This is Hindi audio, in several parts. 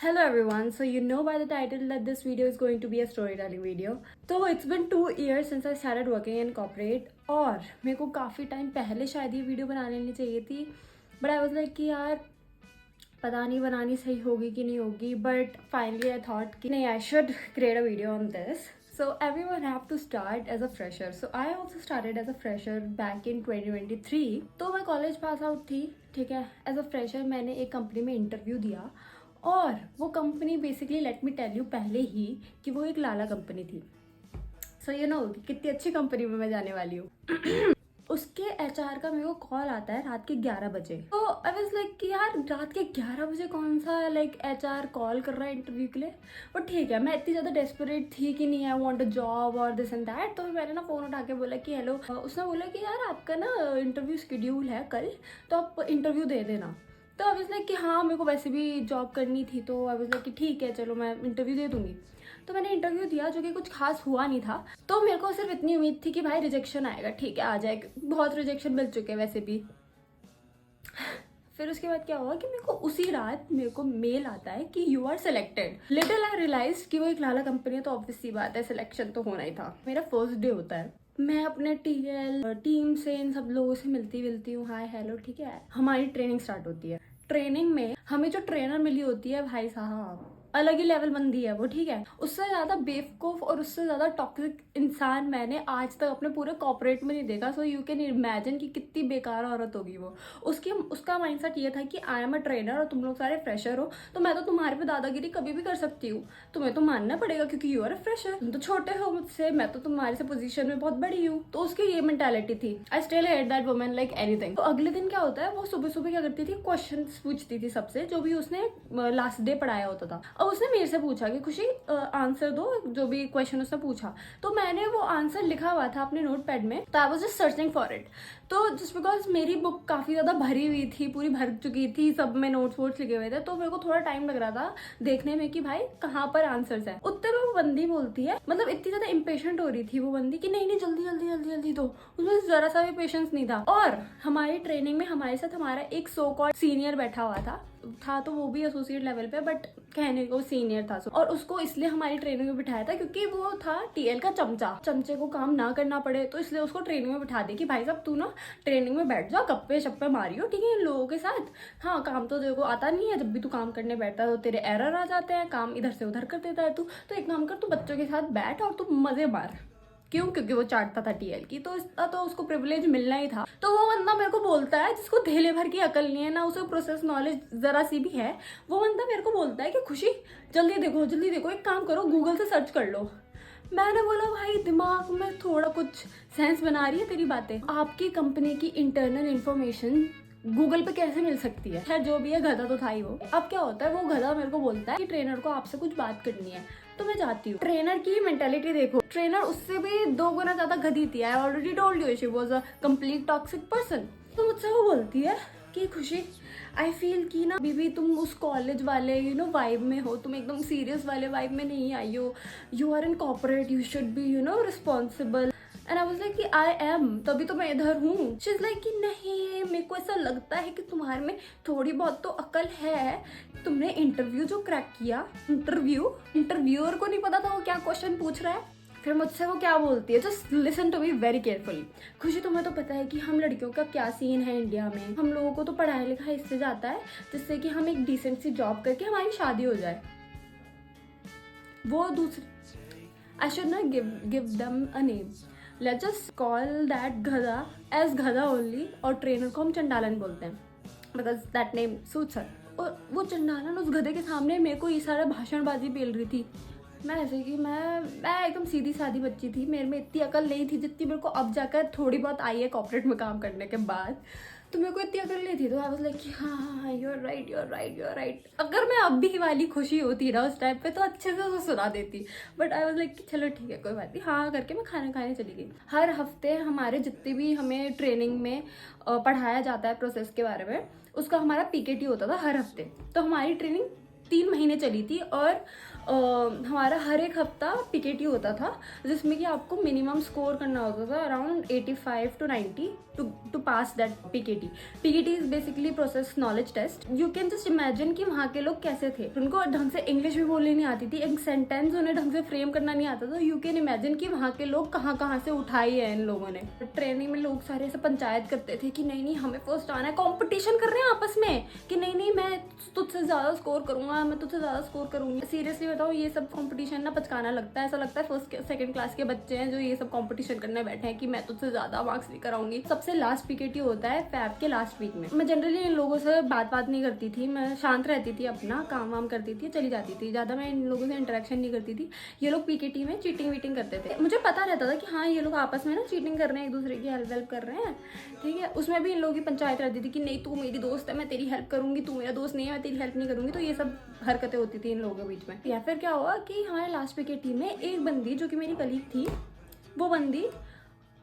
Hello everyone, so you know by the title that this video is going to be a storytelling video. तो it's been 2 years since I started working in corporate और मेरे को काफ़ी टाइम पहले शायद ये वीडियो बना लेनी चाहिए थी बट आई वॉज लाइक कि यार पता नहीं बनानी सही होगी कि नहीं होगी बट फाइनली आई थॉट कि नहीं I should create a video on this. So everyone have to start as a fresher. So I also started as a fresher back in 2023. तो मैं कॉलेज पास आउट थी, ठीक है. एज अ फ्रेशर मैंने एक कंपनी में इंटरव्यू दिया और वो company basically let me tell you पहले ही कि वो एक लाला कंपनी थी. सो यू नो कितनी अच्छी कंपनी में मैं जाने वाली हूँ. उसके एचआर का मेरे को कॉल आता है रात के 11 बजे. तो आई वाज लाइक कि यार रात के 11 बजे कौन सा लाइक एचआर कॉल कर रहा है इंटरव्यू के लिए. बट ठीक है, मैं इतनी ज़्यादा डेस्परेट थी कि नहीं आई वांट अ जॉब और दिस एंड दैट. तो मैंने ना फ़ोन उठा के बोला कि हेलो. उसने बोला कि यार आपका ना इंटरव्यू शेड्यूल है कल, तो आप इंटरव्यू दे देना. तो आई वाज लाइक कि हाँ मेरे को वैसे भी जॉब करनी थी, तो आई वाज लाइक कि ठीक है चलो मैं इंटरव्यू दे दूँगी. तो मैंने इंटरव्यू दिया जो कि कुछ खास हुआ नहीं था. तो मेरे को सिर्फ इतनी उम्मीद थी कि भाई रिजेक्शन आएगा, ठीक है आ जाएगा. बहुत रिजेक्शन मिल चुके हैं वैसे भी. फिर उसके बाद क्या हुआ कि मेरे को उसी रात मेरे को मेल आता है कि you are selected. Little I realise कि वो एक लाला कंपनी है तो ऑब्वियस सी बात है सिलेक्शन तो होना ही था. मेरा फर्स्ट डे होता है. मैं अपने टीम से इन सब लोगों से मिलती हूँ, हाय हेलो, ठीक है. हमारी ट्रेनिंग स्टार्ट होती है. ट्रेनिंग में हमें जो ट्रेनर मिली होती है भाई साहब अलग ही लेवल बंदी है वो, ठीक है. उससे ज़्यादा बेवकूफ़ और उससे ज़्यादा टॉक्सिक इंसान मैंने आज तक अपने पूरे कॉर्पोरेट में नहीं देखा. सो यू कैन इमेजिन कि कितनी बेकार औरत होगी वो. उसका माइंडसेट ये था कि आई एम अ ट्रेनर और तुम लोग सारे फ्रेशर हो, तो मैं तो तुम्हारे पे दादागिरी कभी भी कर सकती हूँ. तुम्हें तो मानना पड़ेगा क्योंकि यू आर अ फ्रेशर. तुम तो छोटे हो मुझसे, मैं तो तुम्हारे से पोजीशन में बहुत बड़ी हूँ. तो उसकी ये मेंटालिटी थी. I still hate that woman like anything. तो अगले दिन क्या होता है, वो सुबह सुबह क्या करती थी, क्वेश्चन पूछती थी सबसे जो भी उसने लास्ट डे पढ़ाया होता था. और उसने मेरे से पूछा कि खुशी आंसर दो जो भी क्वेश्चन उसने पूछा. तो मैंने वो आंसर लिखा हुआ था अपने नोट पैड में, तो I was just searching for it. तो जस्ट बिकॉज मेरी बुक काफ़ी ज़्यादा भरी हुई थी, पूरी भर चुकी थी, सब में नोट्स वोट्स लिखे हुए थे, तो मेरे को थोड़ा टाइम लग रहा था देखने में कि भाई कहाँ पर आंसर्स है. उतने में वो बंदी बोलती है, मतलब इतनी ज़्यादा इम्पेशेंट हो रही थी वो बंदी कि नहीं नहीं जल्दी जल्दी जल्दी जल्दी दो. उसमें ज़रा सा भी पेशेंस नहीं था. और हमारी ट्रेनिंग में हमारे साथ हमारा एक सो कॉल्ड सीनियर बैठा हुआ था तो वो भी एसोसिएट लेवल पे बट कहने को सीनियर था. और उसको इसलिए हमारी ट्रेनिंग में बिठाया था क्योंकि वो था टीएल का चमचे को काम ना करना पड़े, तो इसलिए उसको ट्रेनिंग में बिठा दे कि भाई साहब तू ना ट्रेनिंग में बैठ जा, गप्पे शप्पे मारियो, ठीक है, इन लोगों के साथ. हाँ काम तो देखो आता नहीं है, जब भी तू काम करने बैठता है तो तेरे एरर आ जाते हैं, काम इधर से उधर कर देता है तू. तो एक काम कर, तू बच्चों के साथ बैठ और तू मजे मार. क्यों? क्योंकि वो चाटता था टीएल की, तो इसका तो उसको प्रिविलेज मिलना ही था. तो वो बंदा मेरे को बोलता है जिसको धेले भर की अकल नहीं है ना, उसे प्रोसेस नॉलेज जरा सी भी है, वो बंदा मेरे को बोलता है कि खुशी जल्दी देखो, एक काम करो गूगल से सर्च कर लो. मैंने बोला भाई दिमाग में थोड़ा कुछ सेंस बना रही है तेरी बातें. आपकी कंपनी की इंटरनल इंफॉर्मेशन गूगल पे कैसे मिल सकती है. खैर जो भी है, गधा तो था ही वो. अब क्या होता है, वो गधा मेरे को बोलता है कि ट्रेनर को आपसे कुछ बात करनी है. तो मैं जाती हूँ. ट्रेनर की मेंटालिटी देखो, ट्रेनर उससे भी 2 गुना ज्यादा गधी थी. I already told you she was a complete toxic person. तो मुझसे वो बोलती है कि खुशी आई फील कि ना बीबी तुम उस कॉलेज वाले वाइब में हो, तुम एकदम सीरियस वाले वाइब में नहीं आई हो. You are in corporate, you should be responsible. And I was like कि आई एम, तभी तो मैं इधर हूँ. शी इज लाइक कि नहीं मेरे को ऐसा लगता है कि तुम्हारे में थोड़ी बहुत तो अकल है. तुमने इंटरव्यू जो क्रैक किया, इंटरव्यूअर को नहीं पता था वो क्या क्वेश्चन पूछ रहा है. फिर मुझसे वो क्या बोलती है, just listen to me very carefully. Khushi तुम्हें तो पता है कि हम लड़कियों का क्या सीन है इंडिया में. हम लोगों को तो पढ़ाई लिखाई इससे जाता है जिससे कि हम एक डिसेंट सी जॉब करके हमारी शादी हो जाए. वो दूसरी I should not give them a name. Let's just call that गधा एज गधा ओनली. और ट्रेनर को हम चंडालन बोलते हैं बिकॉज दैट नेम सूट्स हर. और वो चंडालन उस गधे के सामने मेरे को ये सारा भाषणबाजी पेल रही थी. मैं ऐसे कि मैं एकदम सीधी सादी बच्ची थी, मेरे में इतनी अकल नहीं थी जितनी मेरे को अब जाकर थोड़ी बहुत आई है कॉर्पोरेट में काम करने के बाद. तो मेरे को इतनी अकल नहीं थी. तो आई वाज लाइक कि हाँ यू आर राइट. अगर मैं अब भी वाली खुशी होती ना उस टाइम पे तो अच्छे से उसे सुना देती. बट आई वाज लाइक कि चलो ठीक है कोई बात नहीं, हाँ करके मैं खाना खाने चली गई. हर हफ्ते हमारे जितने भी हमें ट्रेनिंग में पढ़ाया जाता है प्रोसेस के बारे में, उसका हमारा पीकेटी होता था हर हफ्ते. तो हमारी ट्रेनिंग 3 महीने चली थी और हमारा हर एक हफ्ता पीकेटी होता था जिसमें कि आपको मिनिमम स्कोर करना होता था around 85 to 90. to pass that PKT. PKT is basically process knowledge test. You can just imagine कि वहाँ के लोग कैसे थे. उनको ढंग से इंग्लिश भी बोलनी नहीं आती थी, एक सेंटेंस उन्हें ढंग से फ्रेम करना नहीं आता था. You can imagine कि वहाँ के लोग कहाँ से उठाई है इन लोगों ने. ट्रेनिंग में लोग सारे ऐसे पंचायत करते थे कि नहीं हमें फर्स्ट आना है. कॉम्पिटिशन कर रहे हैं आपस में कि नहीं मैं तुझसे ज्यादा स्कोर करूंगा, मैं तुझसे ज्यादा स्कोर करूंगी. सीरियसली बताओ, ये सब कॉम्पिटिशन ना पचकाना लगता है. ऐसा लगता है फर्स्ट सेकंड क्लास के बच्चे हैं जो ये सब कॉम्पिटिशन करने बैठे हैं कि मैं तुझसे ज्यादा मार्क्स लेकर आऊंगी. सबसे लास्ट PKT होता है फैब के लास्ट वीक में. मैं जनरली इन लोगों से बात नहीं करती थी, मैं शांत रहती थी, अपना काम वाम करती थी, चली जाती थी. ज्यादा मैं इन लोगों से इंटरेक्शन नहीं करती थी. ये लोग PKT में चीटिंग वीटिंग करते थे. मुझे पता रहता था कि हाँ ये लोग आपस में ना चीटिंग कर रहे हैं, एक दूसरे की हेल्प कर रहे हैं. ठीक है, उसमें भी इन लोगों की पंचायत रहती थी कि नहीं तू मेरी दोस्त है मैं तेरी हेल्प करूंगी, तू मेरा दोस्त नहीं है मैं तेरी हेल्प नहीं करूंगी. तो ये सब हरकतें होती थी इन लोगों के बीच में. या फिर क्या हुआ कि हमारे लास्ट PKT में एक बंदी जो कि मेरी कलीग थी, वो बंदी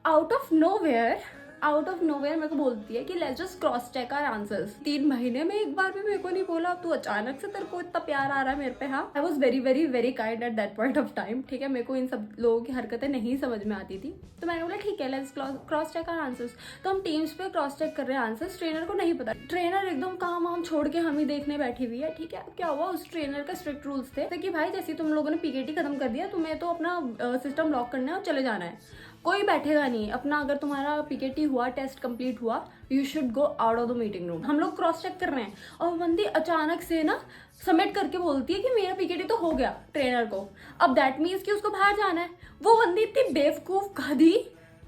आउट ऑफ नोवेयर मेरे को बोलती है कि let's just cross check our answers. 3 महीने में एक बार भी मेरे को नहीं बोला, तू अचानक से तेरे को इतना प्यार आ रहा है मेरे पे. हाँ, I was very very very kind eight that point of time. ठीक है, मेरे को इन सब लोगों की हरकतें नहीं समझ में आती थी. तो मैंने बोला ठीक है let's cross check our answers. तो हम टीम्स पे क्रॉस चेक कर रहे हैं आंसर्स. ट्रेनर को नहीं पता, ट्रेनर एकदम काम वाम छोड़ के हम ही देखने बैठी हुई है. ठीक है, क्या हुआ, उस ट्रेनर का स्ट्रिक्ट रूल्स थे कि भाई जैसे तुम लोगों ने PKT खत्म कर दिया, तुम्हें तो अपना सिस्टम लॉक करना है और चले जाना है. कोई बैठेगा नहीं अपना. अगर तुम्हारा PKT हुआ, टेस्ट कंप्लीट हुआ, you should go out of the meeting room. हम लोग क्रॉस चेक कर रहे हैं और बंदी अचानक से ना सबमिट करके बोलती है कि मेरा PKT तो हो गया ट्रेनर को. अब दैट मीन्स कि उसको बाहर जाना है. वो बंदी इतनी बेवकूफ गधी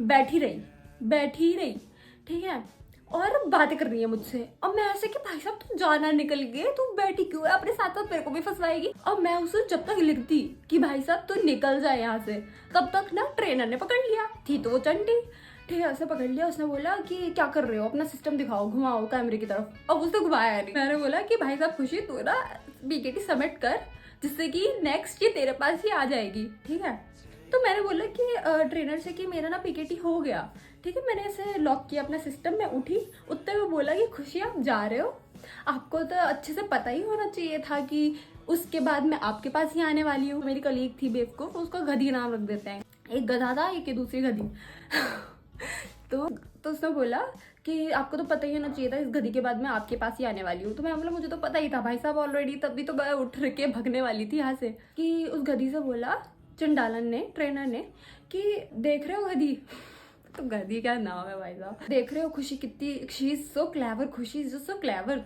बैठी रही. ठीक है, और बातें कर रही है मुझसे. और मैं ऐसे कि भाई साहब तुम जाना निकल गए, तू बैठी क्यों है, अपने साथ साथ मेरे को भी फंसवाएगी. और मैं उसे जब तक लिखती कि भाई साहब तू निकल जाए यहाँ से, तब तक ना ट्रेनर ने पकड़ लिया. थी तो वो चंटी. ठीक है, उसने पकड़ लिया. उसने बोला कि क्या कर रहे हो, अपना सिस्टम दिखाओ, घुमाओ कैमरे की तरफ. अब उसने घुमाया नहीं. मैंने बोला कि भाई साहब खुशी तू ना PKT सबमिट कर, जिससे कि नेक्स्ट ये तेरे पास ही आ जाएगी. ठीक है, तो मैंने बोला कि ट्रेनर से कि मेरा ना PKT हो गया. ठीक है, मैंने ऐसे लॉक किया अपना सिस्टम में, उठी. उतने में बोला कि खुशी आप जा रहे हो, आपको तो अच्छे से पता ही होना चाहिए था कि उसके बाद मैं आपके पास ही आने वाली हूँ. मेरी कलीग थी बेवकूफ, उसका गधी नाम रख देते हैं. एक गधा था, एक दूसरी गधी. तो उसने बोला कि आपको तो पता ही होना चाहिए था इस गधी के बाद मैं आपके पास ही आने वाली हूँ. तो मैं बोला मुझे तो पता ही था भाई साहब ऑलरेडी, तभी तो मैं उठ के भगने वाली थी यहाँ से. कि उस गधी से बोला चंडालन ने, ट्रेनर ने, कि देख रहे हो गधी, तो गधी क्या नाम है भाई साहब, देख रहे हो खुशी कितनी, शी इज सो क्लेवर, खुशी इज सो क्लेवर.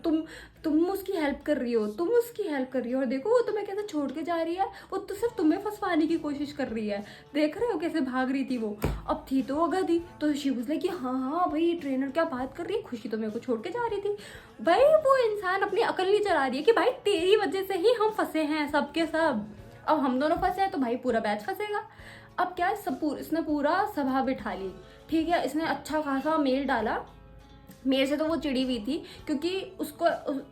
तुम उसकी हेल्प कर रही हो, और देखो वो तुम्हें कैसे छोड़ के जा रही है, वो तो सिर्फ तुम्हें फंसवाने की कोशिश कर रही है. देख रहे हो कैसे भाग रही थी वो. अब थी तो वो गधी, तो शी वाज लाइक कि हाँ भाई ट्रेनर क्या बात कर रही है, खुशी तो मेरे को छोड़ के जा रही थी. भाई वो इंसान अपनी अकल नहीं चला रही है कि भाई तेरी वजह से ही हम फंसे हैं सब के सब. अब हम दोनों फंसे हैं तो भाई पूरा बैच फंसेगा. अब क्या इसने पूरा सभा बिठा ली. ठीक है, इसने अच्छा खासा मेल डाला. मेरे से तो वो चिड़ी हुई थी क्योंकि उसको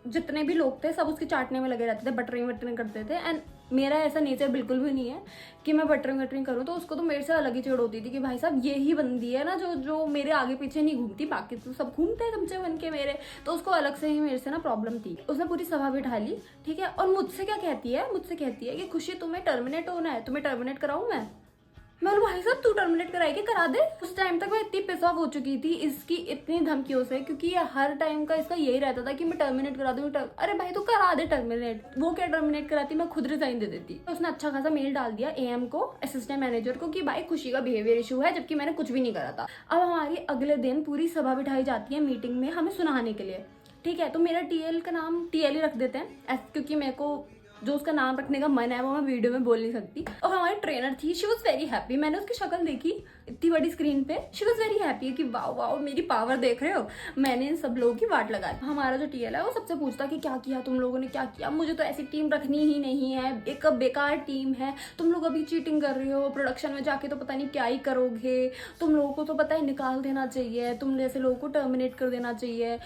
जितने भी लोग थे सब उसके चाटने में लगे रहते थे, बटरिंग करते थे. एंड मेरा ऐसा नेचर बिल्कुल भी नहीं है कि मैं बटरिंग करूँ. तो उसको तो मेरे से अलग ही चिड़ होती थी कि भाई साहब ये ही बंदी है ना जो मेरे आगे पीछे नहीं घूमती, बाकी तो सब घूमते हैं चमचे बन के मेरे. तो उसको अलग से ही मेरे से ना प्रॉब्लम थी. उसने पूरी सभा बिठा ली. ठीक है, और मुझसे कहती है कि खुशी तुम्हें टर्मिनेट होना है, तुम्हें टर्मिनेट कराऊं मैं बोला भाई साहब तू टर्मिनेट कराएगी, करा दे. उस टाइम तक मैं इतनी पिस ऑफ हो चुकी थी इसकी इतनी धमकियों से, क्योंकि ये हर टाइम का इसका यही रहता था कि मैं टर्मिनेट करा दूँ. अरे भाई तू करा दे टर्मिनेट. वो क्या टर्मिनेट कराती, मैं खुद रिजाइन दे देती. तो उसने अच्छा खासा मेल डाल दिया AM को, असिस्टेंट मैनेजर को, कि भाई खुशी का बिहेवियर इशू है, जबकि मैंने कुछ भी नहीं करा था. अब हमारी अगले दिन पूरी सभा बिठाई जाती है मीटिंग में हमें सुनाने के लिए. ठीक है, तो मेरा TL का नाम TL ही रख देते हैं क्योंकि मेरे को जो उसका नाम रखने का मन है वो मैं वीडियो में बोल नहीं सकती. और हमारी ट्रेनर थी, शी वॉज वेरी हैप्पी. मैंने उसकी शक्ल देखी इतनी बड़ी स्क्रीन पे, शी वॉज वेरी हैप्पी कि वाओ मेरी पावर देख रहे हो, मैंने इन सब लोगों की वाट लगा दी. हमारा जो TL है वो सबसे पूछता कि क्या किया तुम लोगों ने, क्या किया. मुझे तो ऐसी टीम रखनी ही नहीं है, एक बेकार टीम है, तुम लोग अभी चीटिंग कर रहे हो, प्रोडक्शन में जाके तो पता नहीं क्या ही करोगे, तुम लोगों को तो पता है निकाल देना चाहिए, तुम जैसे लोगों को टर्मिनेट कर देना चाहिए.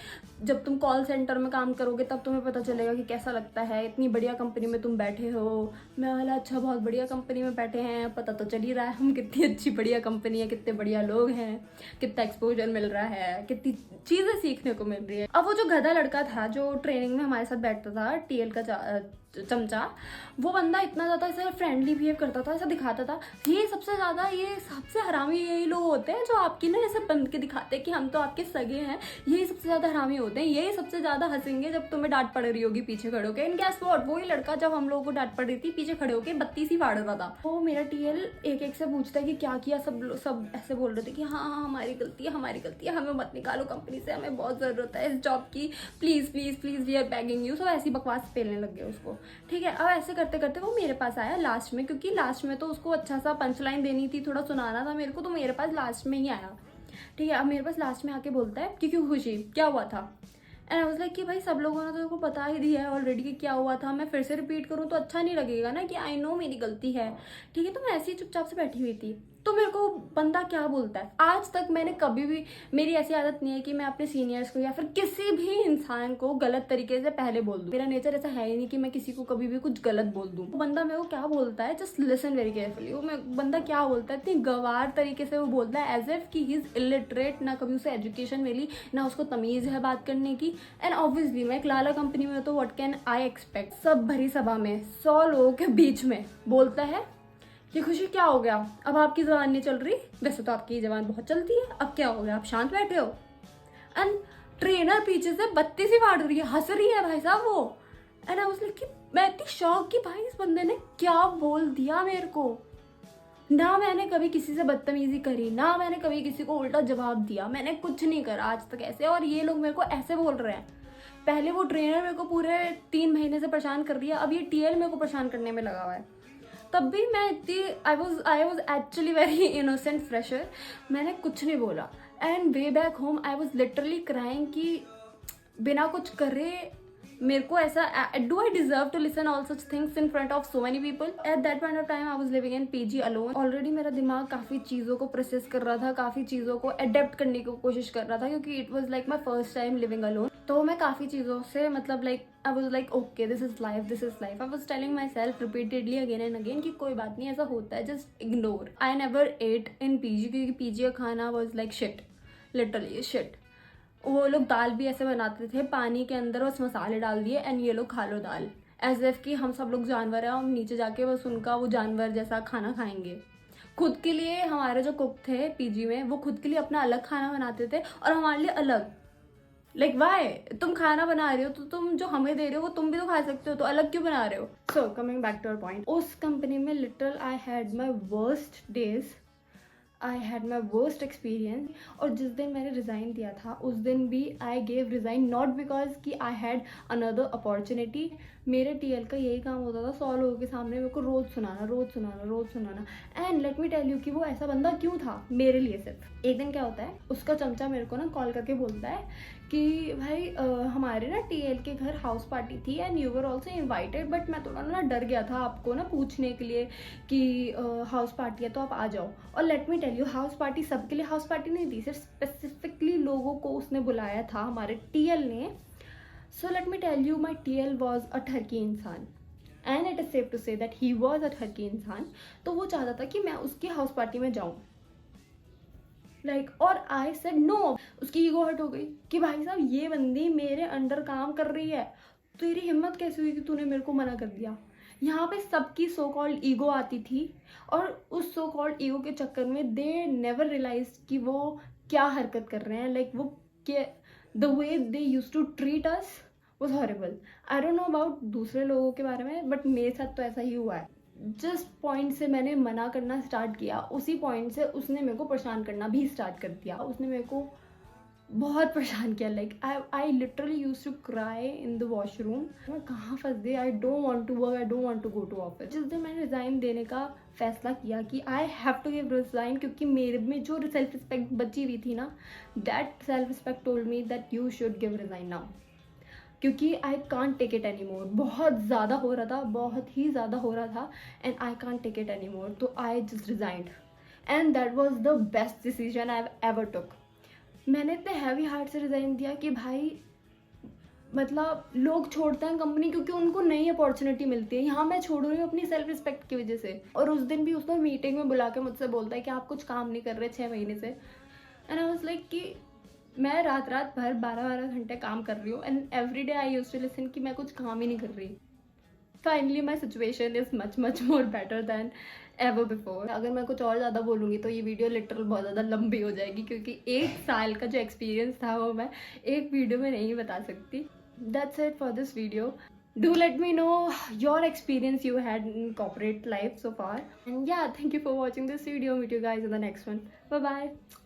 जब तुम कॉल सेंटर में काम करोगे तब तुम्हें पता चलेगा कि कैसा लगता है, इतनी बढ़िया कंपनी में तुम बैठे हो. मैं बोला अच्छा बहुत बढ़िया कंपनी में बैठे हैं, पता तो चल ही रहा है हम कितनी अच्छी बढ़िया कंपनी है, कितने बढ़िया लोग हैं, कितना एक्सपोजर मिल रहा है, कितनी चीजें सीखने को मिल रही है. अब वो जो गधा लड़का था जो ट्रेनिंग में हमारे साथ बैठता था, TL का चमचा, वो बंदा इतना ज़्यादा ऐसे फ्रेंडली बिहेव करता था, ऐसा दिखाता था। ये सबसे हरामी यही लोग होते हैं जो आपकी ना ऐसे बंद के दिखाते हैं कि हम तो आपके सगे हैं। यही सबसे ज़्यादा हरामी होते हैं, यही सबसे ज़्यादा हंसेंगे जब तुम्हें डांट पड़ रही होगी पीछे खड़े होकर। एंड गैस व्हाट, वही लड़का जब हम लोगों को डांट पड़ रही थी पीछे खड़े होकर बत्ती सी फाड़ रहा था। वो मेरा टीएल एक एक से पूछता है कि क्या किया, सब ऐसे बोल रहे थे कि हाँ हाँ हमारी गलती है, हमें मत निकालो कंपनी से, हमें बहुत ज़रूरत है इस जॉब की, please please please we are begging you. सब ऐसी बकवास पेलने लग गए उसको। ठीक है, अब ऐसे करते करते वो मेरे पास आया लास्ट में, क्योंकि लास्ट में तो उसको अच्छा सा पंच लाइन देनी थी, थोड़ा सुनाना था मेरे को, तो मेरे पास लास्ट में ही आया। ठीक है, अब मेरे पास लास्ट में आके बोलता है कि क्यों खुशी, क्या हुआ था। एंड आई वाज लाइक कि भाई सब लोगों ने तो तेरे को पता ही दिया है ऑलरेडी कि क्या हुआ था, मैं फिर से रिपीट करूँ तो अच्छा नहीं लगेगा ना कि आई नो मेरी गलती है। ठीक है, तो मैं ऐसे ही चुपचाप से बैठी हुई थी। तो मेरे को बंदा क्या बोलता है, आज तक मैंने कभी भी, मेरी ऐसी आदत नहीं है कि मैं अपने सीनियर्स को या फिर किसी भी इंसान को गलत तरीके से पहले बोल दूं। मेरा नेचर ऐसा है ही नहीं कि मैं किसी को कभी भी कुछ गलत बोल दूं। वो बंदा मेरे को क्या बोलता है, जस्ट लिसन वेरी केयरफुली। वो बंदा क्या बोलता है, इतनी गवार तरीके से वो बोलता है एज इफ कि ही इज इलिटरेट, ना कभी उसे एजुकेशन मिली, ना उसको तमीज़ है बात करने की। एंड ऑब्वियसली मैं एक लाला कंपनी में, तो व्हाट कैन आई एक्सपेक्ट, सब भरी सभा में 100 लोगों के बीच में बोलता है कि खुशी क्या हो गया, अब आपकी जबान नहीं चल रही, वैसे तो आपकी जबान बहुत चलती है, अब क्या हो गया, आप शांत बैठे हो। एंड ट्रेनर पीछे से बत्ती सी फाड़ रही है, हंस रही है भाई साहब वो। एंड आई वाज लाइक कि मैं इतनी शॉक कि भाई इस बंदे ने क्या बोल दिया मेरे को। ना मैंने कभी किसी से बदतमीजी करी, ना मैंने कभी किसी को उल्टा जवाब दिया, मैंने कुछ नहीं करा आज तक ऐसे, और ये लोग मेरे को ऐसे बोल रहे हैं। पहले वो ट्रेनर मेरे को पूरे 3 महीने से परेशान कर रही है, अब ये टीएल मेरे को परेशान करने में लगा हुआ है। तब भी मैं इतनी I was actually very innocent fresher, मैंने कुछ नहीं बोला। And way back home I was literally crying कि बिना कुछ करे मेरे को ऐसा, do I deserve to listen all such things in front of so many people. At that point of time I was living in PG alone. Already मेरा दिमाग काफ़ी चीज़ों को प्रोसेस कर रहा था, काफ़ी चीज़ों को अडेप्ट करने की कोशिश कर रहा था, क्योंकि it was like my first time living alone. तो मैं काफ़ी चीज़ों से मतलब like I was like okay this is life, this is life. I was telling myself repeatedly again and again कि कोई बात नहीं, ऐसा होता है, just ignore. I never ate in PG, क्योंकि पीजी का खाना was like shit, literally shit. वो लोग दाल भी ऐसे बनाते थे, पानी के अंदर बस मसाले डाल दिए एंड ये लोग खा लो दाल, एज इफ कि हम सब लोग जानवर हैं, हम नीचे जाके बस उनका वो जानवर जैसा खाना खाएंगे। खुद के लिए हमारे जो कुक थे पीजी में, वो खुद के लिए अपना अलग खाना बनाते थे और हमारे लिए अलग। लाइक वाई, तुम खाना बना रहे हो तो तुम जो हमें दे रहे हो वो तुम भी तो खा सकते हो, तो अलग क्यों बना रहे हो। So coming back to our point, उस कंपनी में literal I had my worst days, I had my worst experience. और जिस दिन मैंने रिज़ाइन दिया था उस दिन भी I gave resign not because कि आई हैड अनदर अपॉर्चुनिटी। मेरे टीएल का यही काम होता था 100 लोगों के सामने मेरे को रोज़ सुनाना। And let me tell you कि वो ऐसा बंदा क्यों था मेरे लिए। सिर्फ एक दिन क्या होता है, उसका चमचा मेरे को ना कॉल करके बोलता है कि भाई हमारे ना टीएल के घर हाउस पार्टी थी and you were also invited, but मैं थोड़ा ना डर गया था आपको ना पूछने के लिए कि हाउस पार्टी है तो आप आ जाओ। और let me tell you, house party सबके लिए हाउस पार्टी नहीं थी, सिर्फ स्पेसिफिकली लोगों को उसने बुलाया था हमारे टीएल ने। So let me tell you, my TL was a ठरकी इंसान and it is safe to say that he was a ठरकी इंसान। तो वो चाहता था कि मैं उसकी हाउस पार्टी में जाऊँ, लाइक और आई सेड नो। उसकी ईगो हर्ट हो गई कि भाई साहब ये बंदी मेरे अंडर काम कर रही है, तेरी हिम्मत कैसे हुई कि तूने मेरे को मना कर दिया। यहाँ पे सबकी सो कॉल्ड ईगो आती थी और उस सो कॉल्ड ईगो के चक्कर में दे नेवर रियलाइज कि वो क्या हरकत कर रहे हैं। लाइक वो the way they use to treat us was horrible. I don't know about दूसरे लोगों के बारे में, बट मेरे साथ तो ऐसा ही हुआ है। जिस पॉइंट से मैंने मना करना स्टार्ट किया उसी पॉइंट से उसने मेरे को परेशान करना भी स्टार्ट कर दिया। उसने मेरे को बहुत परेशान किया। Like I literally use to cry in the washroom, मैं कहाँ फंस गई, I don't want to work, I don't want to go to office. जिस दिन मैंने रिज़ाइन देने का फैसला किया कि I have to give resign, क्योंकि मेरे में जो सेल्फ रिस्पेक्ट बची हुई थी ना, that self respect told me that you should give resign now, क्योंकि I can't take it any more. बहुत ज़्यादा हो रहा था, बहुत ही ज़्यादा हो रहा था and I can't take it any more. तो I just resigned and that was the best decision I have ever took. मैंने इतने हैवी हार्ट से रिज़ाइन दिया कि भाई मतलब लोग छोड़ते हैं कंपनी क्योंकि उनको नई अपॉर्चुनिटी मिलती है, यहाँ मैं छोड़ रही हूँ अपनी सेल्फ रिस्पेक्ट की वजह से। और उस दिन भी उसने मीटिंग में बुला के मुझसे बोलता है कि आप कुछ काम नहीं कर रहे 6 महीने से। एंड आई वाज लाइक कि मैं रात भर 12-12 घंटे काम कर रही हूँ and every day I used to listen कि मैं कुछ काम ही नहीं कर रही। Finally my situation is much more better than ever before. अगर मैं कुछ और ज़्यादा बोलूँगी तो ये वीडियो लिटरल बहुत ज़्यादा लंबी हो जाएगी, क्योंकि 1 साल का जो एक्सपीरियंस था वो मैं एक वीडियो में नहीं बता सकती. That's it for this video. Do let me know your experience you had in corporate life so far. And yeah, thank you for watching this video. Meet you guys in the next one. Bye bye.